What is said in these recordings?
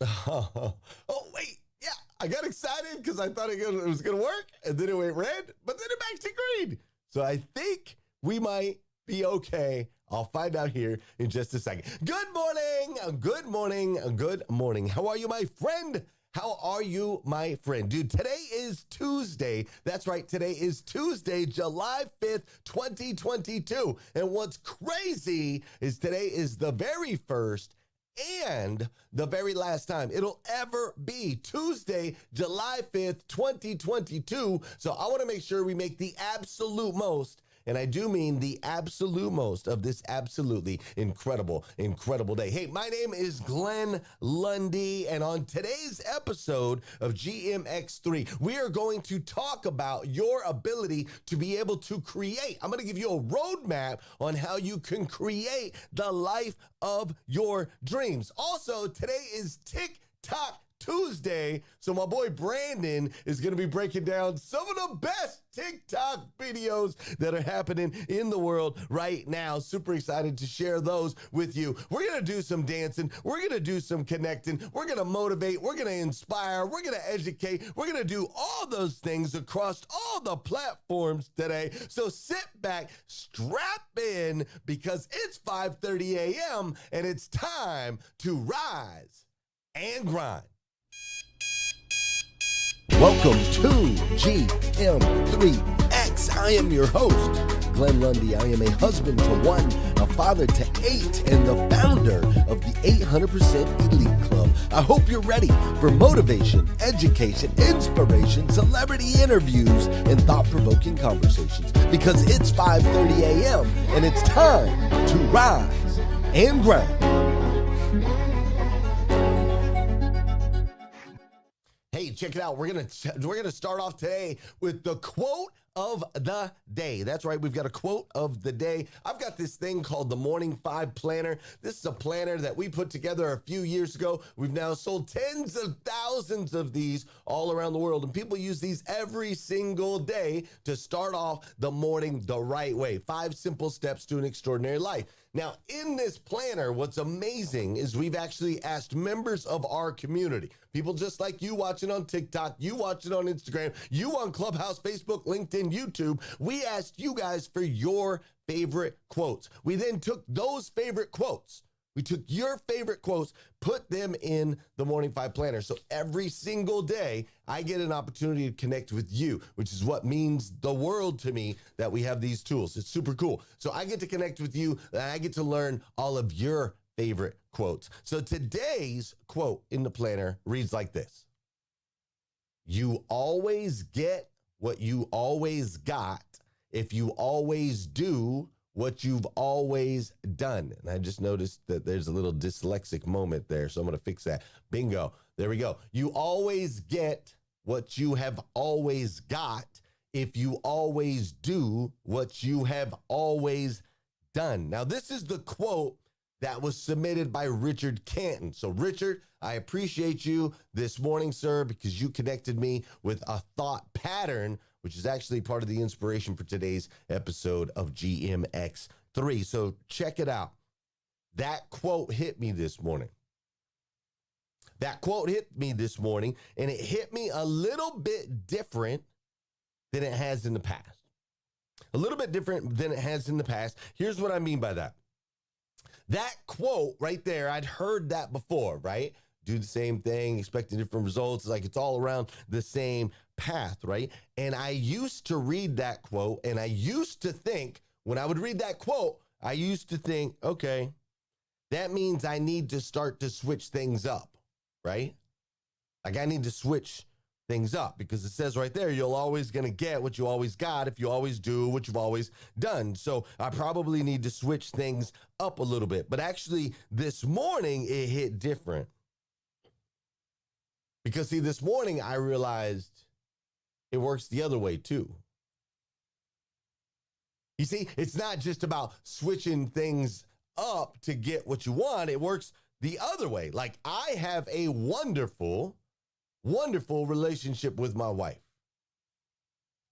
Oh, wait. Yeah, I got excited because I thought it was going to work, and then it went red, but then it back to green. So I think we might be okay. I'll find out here in just a second. Good morning. Good morning. Good morning. How are you, my friend? How are you, my friend? Dude, today is Tuesday. That's right. Today is Tuesday, July 5th, 2022. And what's crazy is today is the very first and the very last time it'll ever be Tuesday, July 5th, 2022. So I want to make sure we make the absolute most, and I do mean the absolute most of this absolutely incredible, incredible day. Hey, my name is Glenn Lundy, and on today's episode of GMX3, we are going to talk about your ability to be able to create. I'm going to give you a roadmap on how you can create the life of your dreams. Also, today is TikTok Tuesday, so my boy Brandon is going to be breaking down some of the best TikTok videos that are happening in the world right now. Super excited to share those with you. We're going to do some dancing. We're going to do some connecting. We're going to motivate. We're going to inspire. We're going to educate. We're going to do all those things across all the platforms today. So sit back, strap in, because it's 5:30 a.m. and it's time to rise and grind. Welcome to GM3X. I am your host, Glenn Lundy. I am a husband to one, a father to 8, and the founder of the 800% Elite Club. I hope you're ready for motivation, education, inspiration, celebrity interviews, and thought-provoking conversations, because it's 5:30 a.m. and it's time to rise and grind. Hey, check it out. We're gonna start off today with the quote of the day. That's right. We've got a quote of the day. I've got this thing called the Morning 5 Planner. This is a planner that we put together a few years ago. We've now sold tens of thousands of these all around the world, and people use these every single day to start off the morning the right way. 5 simple steps to an extraordinary life. Now, in this planner, what's amazing is we've actually asked members of our community, people just like you watching on TikTok, you watching on Instagram, you on Clubhouse, Facebook, LinkedIn, YouTube. We asked you guys for your favorite quotes. We then took those favorite quotes. We took your favorite quotes, put them in the Morning 5 Planner. So every single day, I get an opportunity to connect with you, which is what means the world to me that we have these tools. It's super cool. So I get to connect with you, and I get to learn all of your favorite quotes. So today's quote in the planner reads like this: "You always get what you always got if you always do what you've always done." And I just noticed that there's a little dyslexic moment there, so I'm going to fix that. Bingo. There we go. You always get what you have always got if you always do what you have always done. Now, this is the quote that was submitted by Richard Canton. So, Richard, I appreciate you this morning, sir, because you connected me with a thought pattern, which is actually part of the inspiration for today's episode of GMX3. So check it out. That quote hit me this morning. That quote hit me this morning, and it hit me a little bit different than it has in the past. A little bit different than it has in the past. Here's what I mean by that. That quote right there, I'd heard that before, right? Do the same thing, expecting different results. Like, it's all around the same path, right? And I used to read that quote, and I used to think, when I would read that quote, I used to think, okay, that means I need to start to switch things up, right? Like, I need to switch things up, because it says right there, you're always going to get what you always got if you always do what you've always done. So I probably need to switch things up a little bit. But actually, this morning, it hit different. Because, see, this morning, I realized it works the other way, too. You see, it's not just about switching things up to get what you want. It works the other way. Like, I have a wonderful relationship with my wife.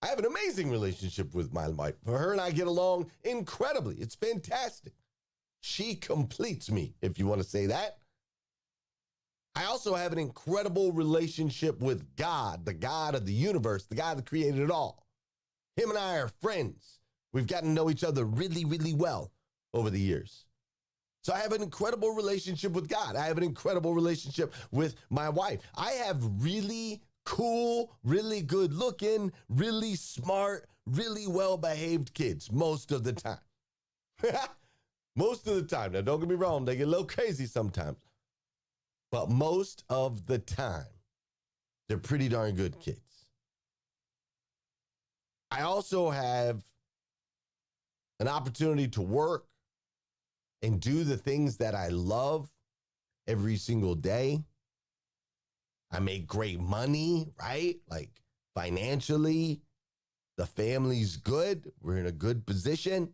I have an amazing relationship with my wife. Her and I get along incredibly. It's fantastic. She completes me, if you want to say that. I also have an incredible relationship with God, the God of the universe, the God that created it all. Him and I are friends. We've gotten to know each other really, really well over the years. So I have an incredible relationship with God. I have an incredible relationship with my wife. I have really cool, really good looking, really smart, really well-behaved kids most of the time. Most of the time. Now, don't get me wrong, they get a little crazy sometimes. But most of the time, they're pretty darn good kids. I also have an opportunity to work and do the things that I love every single day. I make great money, right? Like financially, the family's good. We're in a good position.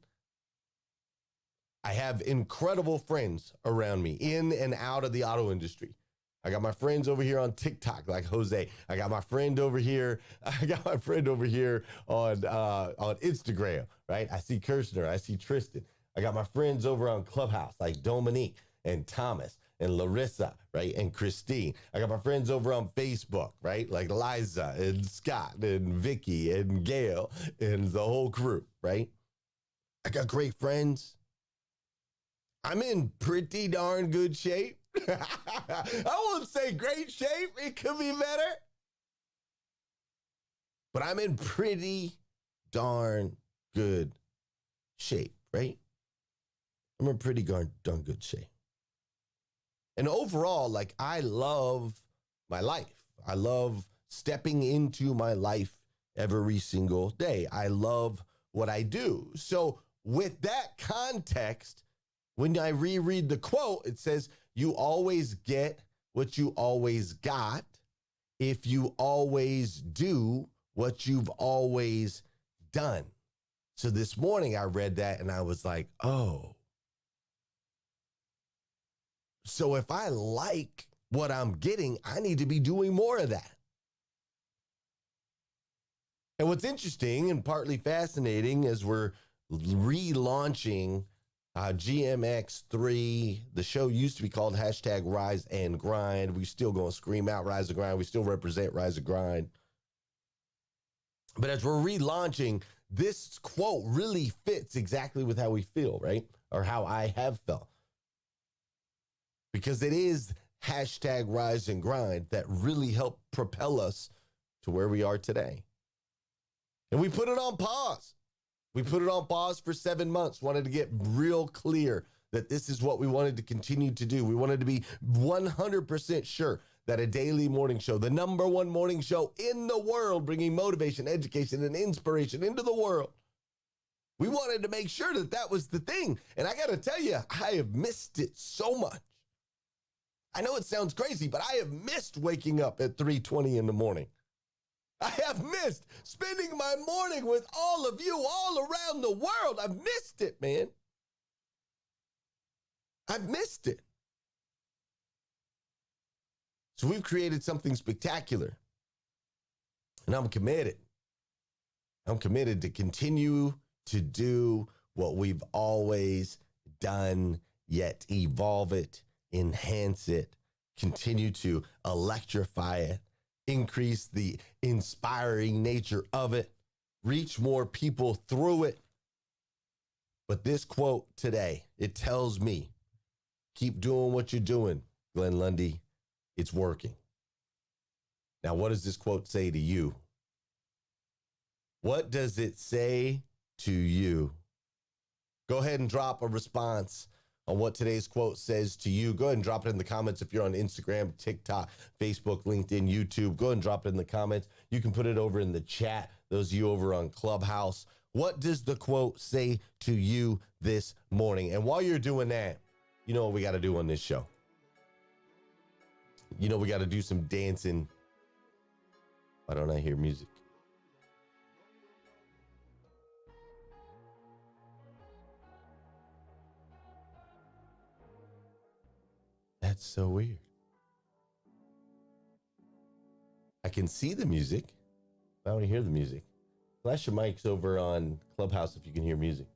I have incredible friends around me in and out of the auto industry. I got my friends over here on TikTok, like Jose. I got my friend over here. I got my friend over here on Instagram, right? I see Kirshner. I see Tristan. I got my friends over on Clubhouse, like Dominique and Thomas and Larissa, right? And Christine. I got my friends over on Facebook, right? Like Liza and Scott and Vicky and Gail and the whole crew, right? I got great friends. I'm in pretty darn good shape. I won't say great shape. It could be better. But I'm in pretty darn good shape, right? I'm in pretty darn good shape. And overall, like, I love my life. I love stepping into my life every single day. I love what I do. So with that context, when I reread the quote, it says, you always get what you always got if you always do what you've always done. So this morning I read that and I was like, oh. So if I like what I'm getting, I need to be doing more of that. And what's interesting and partly fascinating as we're relaunching GMX3, the show used to be called #Rise and Grind. We still going to scream out Rise and Grind. We still represent Rise and Grind. But as we're relaunching, this quote really fits exactly with how we feel, right? Or how I have felt. Because it is #Rise and Grind that really helped propel us to where we are today. And we put it on pause. We put it on pause for 7 months, wanted to get real clear that this is what we wanted to continue to do. We wanted to be 100% sure that a daily morning show, the #1 morning show in the world, bringing motivation, education, and inspiration into the world. We wanted to make sure that that was the thing. And I got to tell you, I have missed it so much. I know it sounds crazy, but I have missed waking up at 3:20 in the morning. I have missed spending my morning with all of you all around the world. I've missed it, man. I've missed it. So we've created something spectacular. And I'm committed. I'm committed to continue to do what we've always done, yet evolve it, enhance it, continue to electrify it, increase the inspiring nature of it, reach more people through it. But this quote today, it tells me, keep doing what you're doing, Glenn Lundy. It's working. Now, what does this quote say to you? What does it say to you? Go ahead and drop a response on what today's quote says to you. Go ahead and drop it in the comments if you're on Instagram, TikTok, Facebook, LinkedIn, YouTube. Go ahead and drop it in the comments. You can put it over in the chat, those of you over on Clubhouse. What does the quote say to you this morning? And while you're doing that, you know what we got to do on this show? You know we got to do some dancing. Why don't I hear music? That's so weird. I can see the music. I don't hear the music. Flash your mics over on Clubhouse if you can hear music.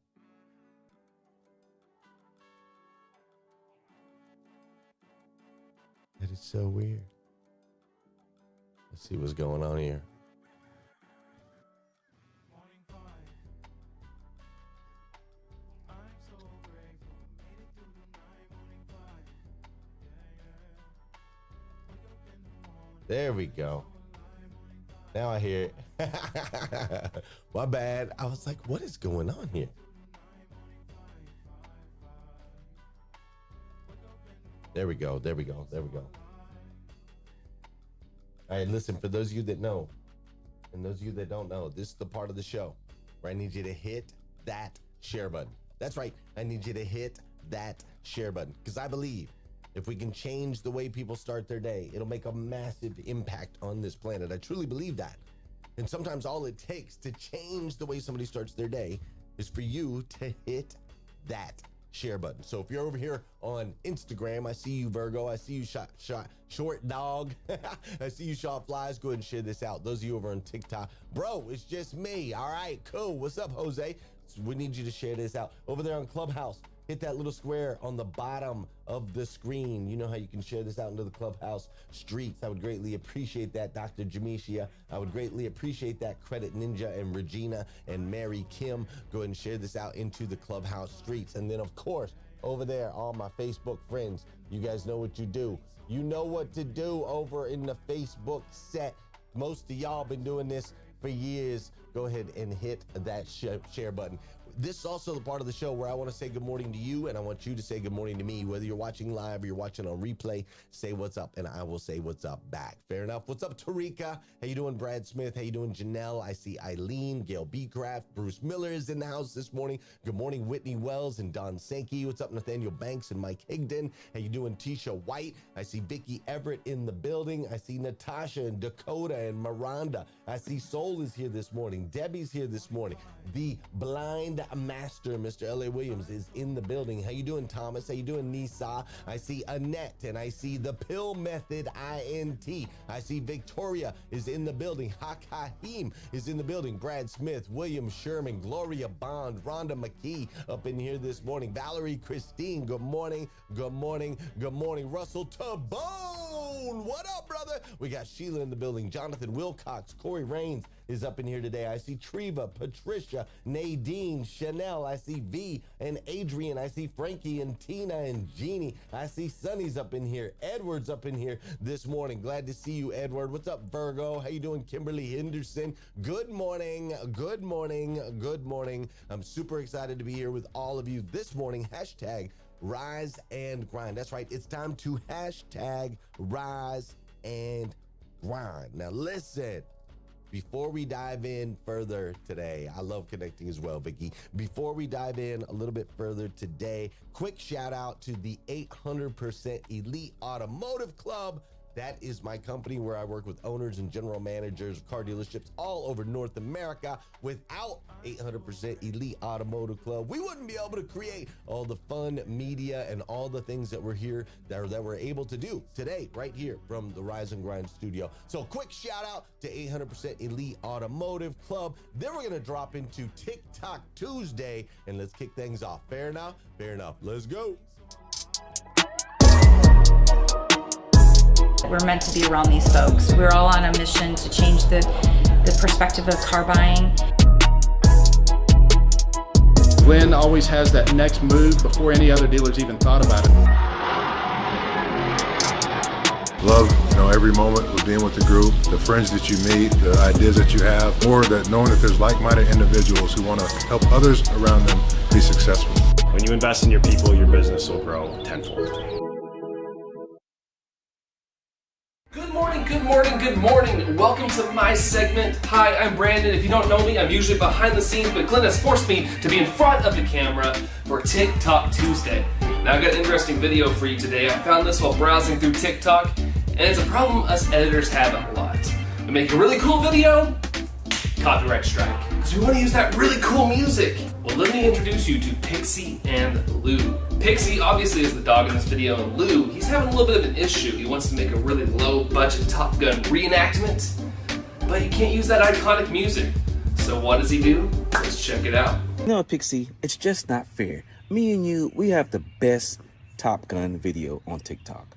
That is so weird. Let's see what's going on here. There we go. Now I hear it. My bad. I was like, what is going on here? There we go. There we go. There we go. All right, listen, for those of you that know, and those of you that don't know, this is the part of the show where I need you to hit that share button. That's right. I need you to hit that share button because I believe if we can change the way people start their day, it'll make a massive impact on this planet. I truly believe that. And sometimes all it takes to change the way somebody starts their day is for you to hit that share button. So if you're over here on Instagram, I see you, Virgo. I see you, short dog. I see you, shot flies. Go ahead and share this out. Those of you over on TikTok, bro, it's just me. All right, cool. What's up, Jose? So we need you to share this out. Over there on Clubhouse, hit that little square on the bottom of the screen. You know how you can share this out into the Clubhouse streets. I would greatly appreciate that, Dr. Jamishia. I would greatly appreciate that, Credit Ninja and Regina and Mary Kim. Go ahead and share this out into the Clubhouse streets. And then, of course, over there, all my Facebook friends, you guys know what you do. You know what to do over in the Facebook set. Most of y'all been doing this for years. Go ahead and hit that share button. This is also the part of the show where I want to say good morning to you, and I want you to say good morning to me. Whether you're watching live or you're watching on replay, say what's up, and I will say what's up back. Fair enough. What's up, Tarika? How you doing, Brad Smith? How you doing, Janelle? I see Eileen, Gail Beecraft, Bruce Miller is in the house this morning. Good morning, Whitney Wells and Don Sankey. What's up, Nathaniel Banks and Mike Higdon? How you doing, Tisha White? I see Vicky Everett in the building. I see Natasha and Dakota and Miranda. I see Soul is here this morning. Debbie's here this morning. The blind master, Mr. L.A. Williams, is in the building. How you doing, Thomas? How you doing, Nisa? I see Annette, and I see the Pill Method INT. I see Victoria is in the building. Hakahim is in the building. Brad Smith, William Sherman, Gloria Bond, Rhonda McKee up in here this morning. Valerie Christine, good morning, good morning, good morning. Russell Tabone, what up, brother? We got Sheila in the building. Jonathan Wilcox, Corey Raines is up in here today. I see Treva, Patricia, Nadine, Chanel. I see V and Adrian. I see Frankie and Tina and Jeannie. I see Sonny's up in here. Edward's up in here this morning. Glad to see you, Edward. What's up, Virgo? How you doing, Kimberly Henderson? Good morning. Good morning. Good morning. I'm super excited to be here with all of you this morning. Hashtag Rise and Grind. That's right. It's time to hashtag Rise and Grind. Now listen. Before we dive in further today, I love connecting as well, Vicky. Before we dive in a little bit further today, quick shout out to the 800% Elite Automotive Club. That is my company where I work with owners and general managers of car dealerships all over North America. Without 800% Elite Automotive Club, we wouldn't be able to create all the fun media and all the things that we're here, that we're able to do today, right here from the Rise and Grind studio. So quick shout out to 800% Elite Automotive Club. Then we're gonna drop into TikTok Tuesday and let's kick things off. Fair enough? Fair enough. Let's go. We're meant to be around these folks. We're all on a mission to change the perspective of car buying. Glenn always has that next move before any other dealers even thought about it. Love, every moment of being with the group, the friends that you meet, the ideas that you have, or that knowing that there's like-minded individuals who want to help others around them be successful. When you invest in your people, your business will grow tenfold. Good morning, good morning, good morning. Welcome to my segment. Hi, I'm Brandon. If you don't know me, I'm usually behind the scenes, but Glenn has forced me to be in front of the camera for TikTok Tuesday. Now, I've got an interesting video for you today. I found this while browsing through TikTok, and it's a problem us editors have a lot. We make a really cool video, copyright strike, because we want to use that really cool music. Well, let me introduce you to Pixie and Lou. Pixie obviously is the dog in this video, and Lou, he's having a little bit of an issue. He wants to make a really low-budget Top Gun reenactment, but he can't use that iconic music. So what does he do? Let's check it out. No, Pixie, it's just not fair. Me and you, we have the best Top Gun video on TikTok.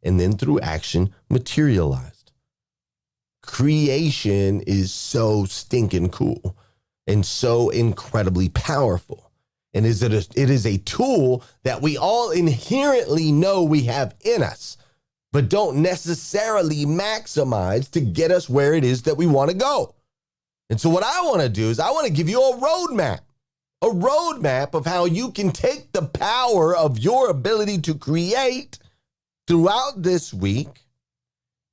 and then through action materialized. Creation is so stinking cool and so incredibly powerful. And it is a tool that we all inherently know we have in us, but don't necessarily maximize to get us where it is that we want to go. And so what I want to do is I want to give you a roadmap of how you can take the power of your ability to create throughout this week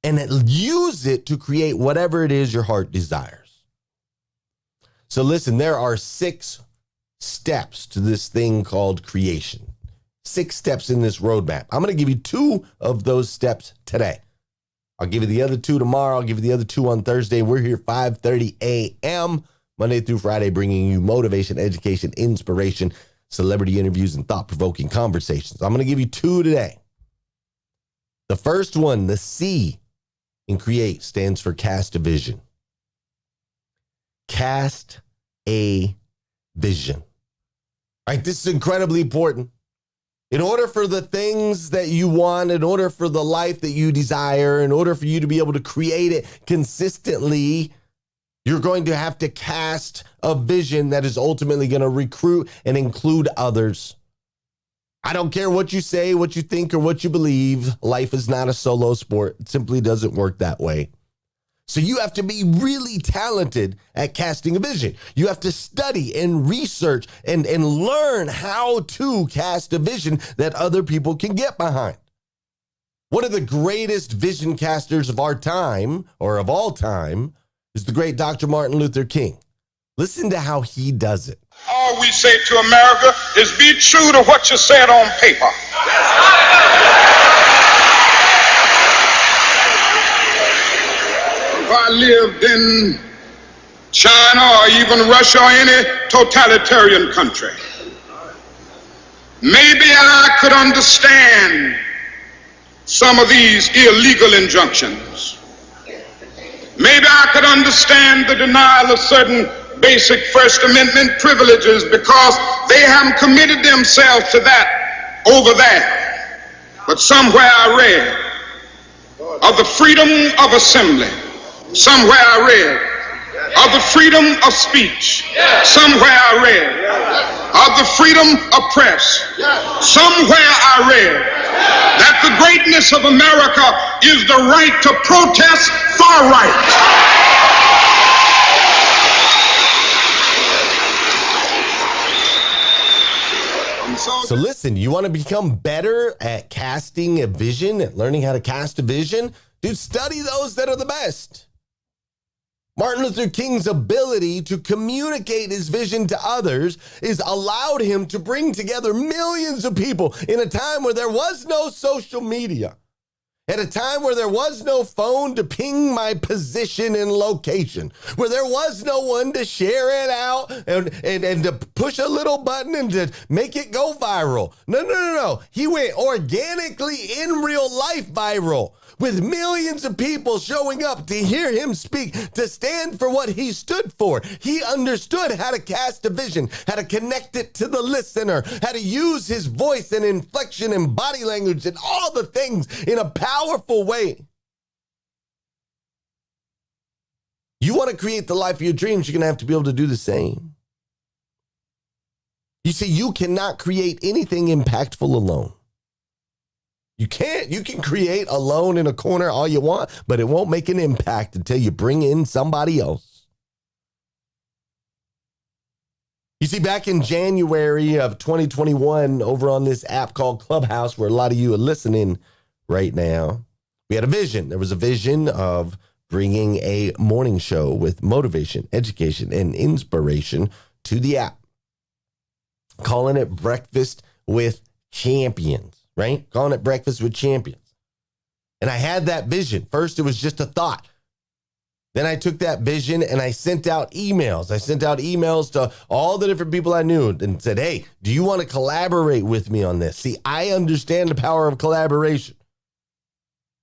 and use it to create whatever it is your heart desires. So listen, there are 6 steps to this thing called creation. 6 steps in this roadmap. I'm going to give you 2 of those steps today. I'll give you the other 2 tomorrow. I'll give you the other 2 on Thursday. We're here 5:30 a.m. Monday through Friday, bringing you motivation, education, inspiration, celebrity interviews, and thought-provoking conversations. I'm going to give you 2 today. The first one, the C in create, stands for cast a vision. Cast a vision. All right, this is incredibly important. In order for the things that you want, in order for the life that you desire, in order for you to be able to create it consistently, you're going to have to cast a vision that is ultimately going to recruit and include others. I don't care what you say, what you think, or what you believe. Life is not a solo sport. It simply doesn't work that way. So you have to be really talented at casting a vision. You have to study and research and learn how to cast a vision that other people can get behind. One of the greatest vision casters of our time, or of all time, is the great Dr. Martin Luther King. Listen to how he does it. All we say to America is be true to what you said on paper. If I lived in China or even Russia or any totalitarian country, maybe I could understand some of these illegal injunctions. Maybe I could understand the denial of certain basic First Amendment privileges because they haven't committed themselves to that over there. But somewhere I read of the freedom of assembly. Somewhere I read of the freedom of speech. Somewhere I read of the freedom of press. Somewhere I read that the greatness of America is the right to protest far right. So listen, you want to become better at casting a vision, at learning how to cast a vision? Dude, study those that are the best. Martin Luther King's ability to communicate his vision to others is allowed him to bring together millions of people in a time where there was no social media, at a time where there was no phone to ping my position and location, where there was no one to share it out and to push a little button and to make it go viral. No. He went organically in real life viral, with millions of people showing up to hear him speak, to stand for what he stood for. He understood how to cast a vision, how to connect it to the listener, how to use his voice and inflection and body language and all the things in a powerful way. You want to create the life of your dreams, you're going to have to be able to do the same. You see, you cannot create anything impactful alone. You can't. You can create alone in a corner all you want, but it won't make an impact until you bring in somebody else. You see, back in January of 2021, over on this app called Clubhouse, where a lot of you are listening right now, we had a vision. There was a vision of bringing a morning show with motivation, education, and inspiration to the app, calling it Breakfast with Champions. Right? Calling it Breakfast with Champions. And I had that vision. First, it was just a thought. Then I took that vision and I sent out emails. I sent out emails to all the different people I knew and said, hey, do you want to collaborate with me on this? See, I understand the power of collaboration.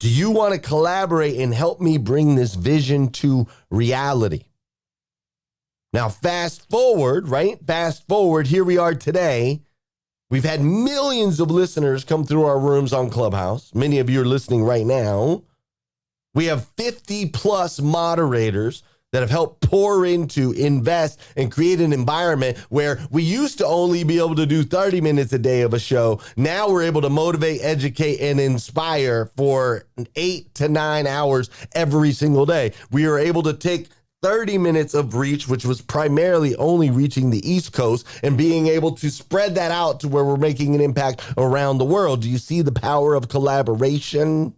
Do you want to collaborate and help me bring this vision to reality? Now, fast forward, right? Fast forward, here we are today. We've had millions of listeners come through our rooms on Clubhouse. Many of you are listening right now. We have 50 plus moderators that have helped pour into, invest, and create an environment where we used to only be able to do 30 minutes a day of a show. Now we're able to motivate, educate, and inspire for 8 to 9 hours every single day. We are able to take 30 minutes of reach, which was primarily only reaching the East Coast, and being able to spread that out to where we're making an impact around the world. Do you see the power of collaboration?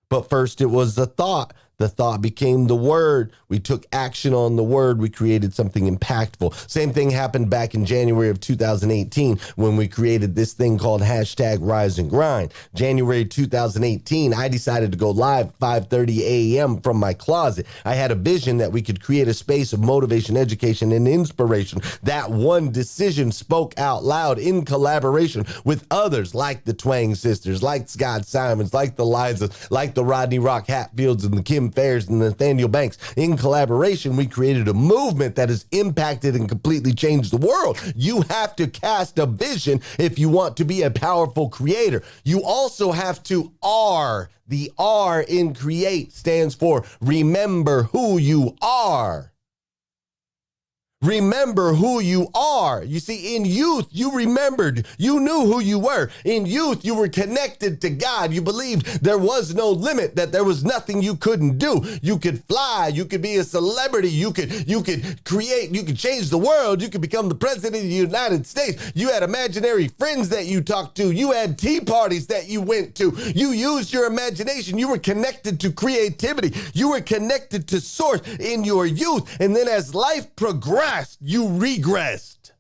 But first, it was the thought. The thought became the word. We took action on the word. We created something impactful. Same thing happened back in January of 2018 when we created this thing called #RiseAndGrind. January 2018, I decided to go live at 5:30 a.m. from my closet. I had a vision that we could create a space of motivation, education, and inspiration. That one decision spoke out loud in collaboration with others like the Twang sisters, like Scott Simons, like the Lizas, like the Rodney Rock Hatfields and the Kim Fairs and Nathaniel Banks. In collaboration, we created a movement that has impacted and completely changed the world. You have to cast a vision if you want to be a powerful creator. You also have to R. The R in create stands for remember who you are. Remember who you are. You see, in youth, you remembered. You knew who you were. In youth, you were connected to God. You believed there was no limit, that there was nothing you couldn't do. You could fly. You could be a celebrity. You could create. You could change the world. You could become the president of the United States. You had imaginary friends that you talked to. You had tea parties that you went to. You used your imagination. You were connected to creativity. You were connected to source in your youth. And then as life progressed, you regressed.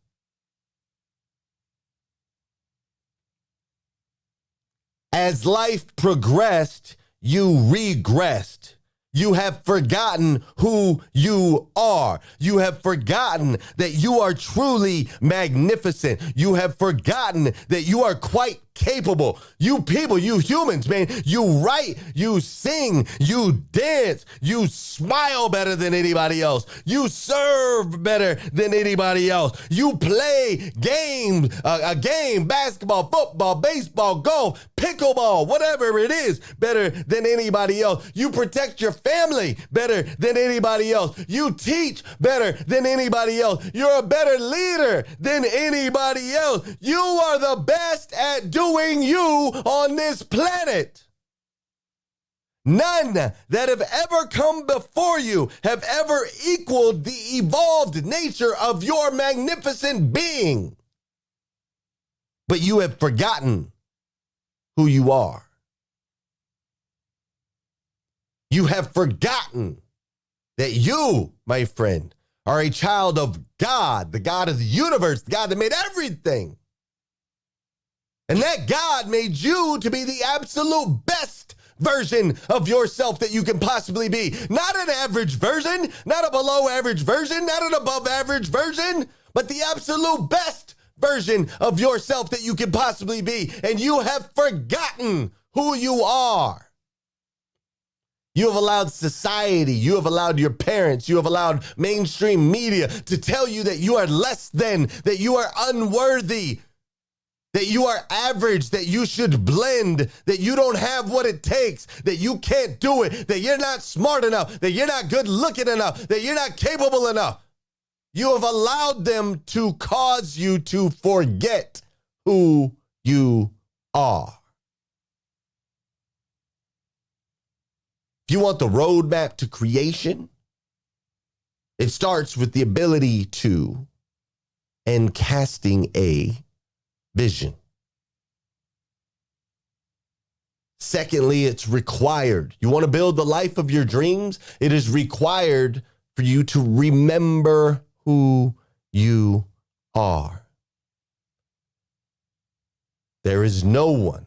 As life progressed, you regressed. You have forgotten who you are. You have forgotten that you are truly magnificent. You have forgotten that you are quite capable. You people, you humans, man, you write, you sing, you dance, you smile better than anybody else. You serve better than anybody else. You play games, a game, basketball, football, baseball, golf, pickleball, whatever it is, better than anybody else. You protect your family better than anybody else. You teach better than anybody else. You're a better leader than anybody else. You are the best at doing you on this planet. None that have ever come before you have ever equaled the evolved nature of your magnificent being. But you have forgotten who you are. You have forgotten that you, my friend, are a child of God, the God of the universe, the God that made everything. And that God made you to be the absolute best version of yourself that you can possibly be. Not an average version, not a below average version, not an above average version, but the absolute best version of yourself that you can possibly be. And you have forgotten who you are. You have allowed society, you have allowed your parents, you have allowed mainstream media to tell you that you are less than, that you are unworthy, that you are average, that you should blend, that you don't have what it takes, that you can't do it, that you're not smart enough, that you're not good looking enough, that you're not capable enough. You have allowed them to cause you to forget who you are. If you want the roadmap to creation, it starts with the ability to and casting a vision. Secondly, it's required. You want to build the life of your dreams? It is required for you to remember who you are. There is no one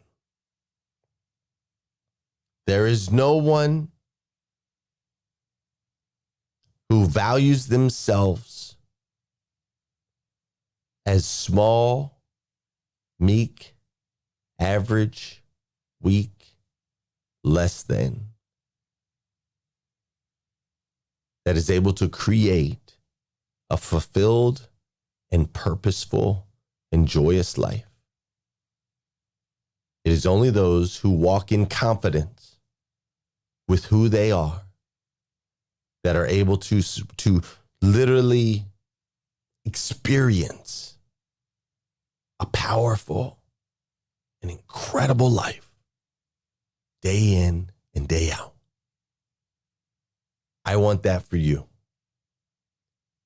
who values themselves as small, meek, average, weak, less than, that is able to create a fulfilled and purposeful and joyous life. It is only those who walk in confidence with who they are that are able to literally experience a powerful and incredible life day in and day out. I want that for you.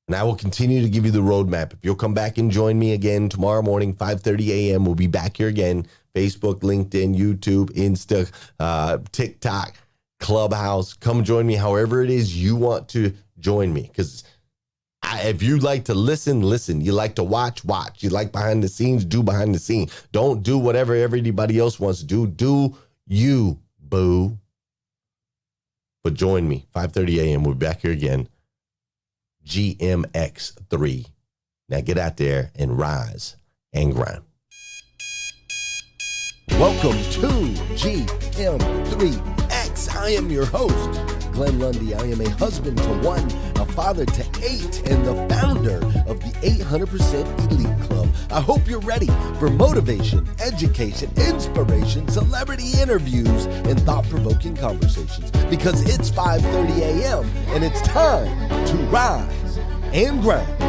And I will continue to give you the roadmap. If you'll come back and join me again tomorrow morning, 5:30 a.m., we'll be back here again. Facebook, LinkedIn, YouTube, Insta, TikTok, Clubhouse. Come join me however it is you want to join me. Because if you like to listen, listen. You like to watch. You like behind the scenes, do behind the scenes. Don't do whatever everybody else wants to do. Do you, boo. But join me, 5:30 a.m. We'll be back here again. GMX3. Now get out there and rise and grind. Welcome to GM3X. I am your host, Glenn Lundy. I am a husband to 1, a father to 8, and the founder of the 800% Elite Club. I hope you're ready for motivation, education, inspiration, celebrity interviews, and thought-provoking conversations, because it's 5:30 a.m. and it's time to rise and grind.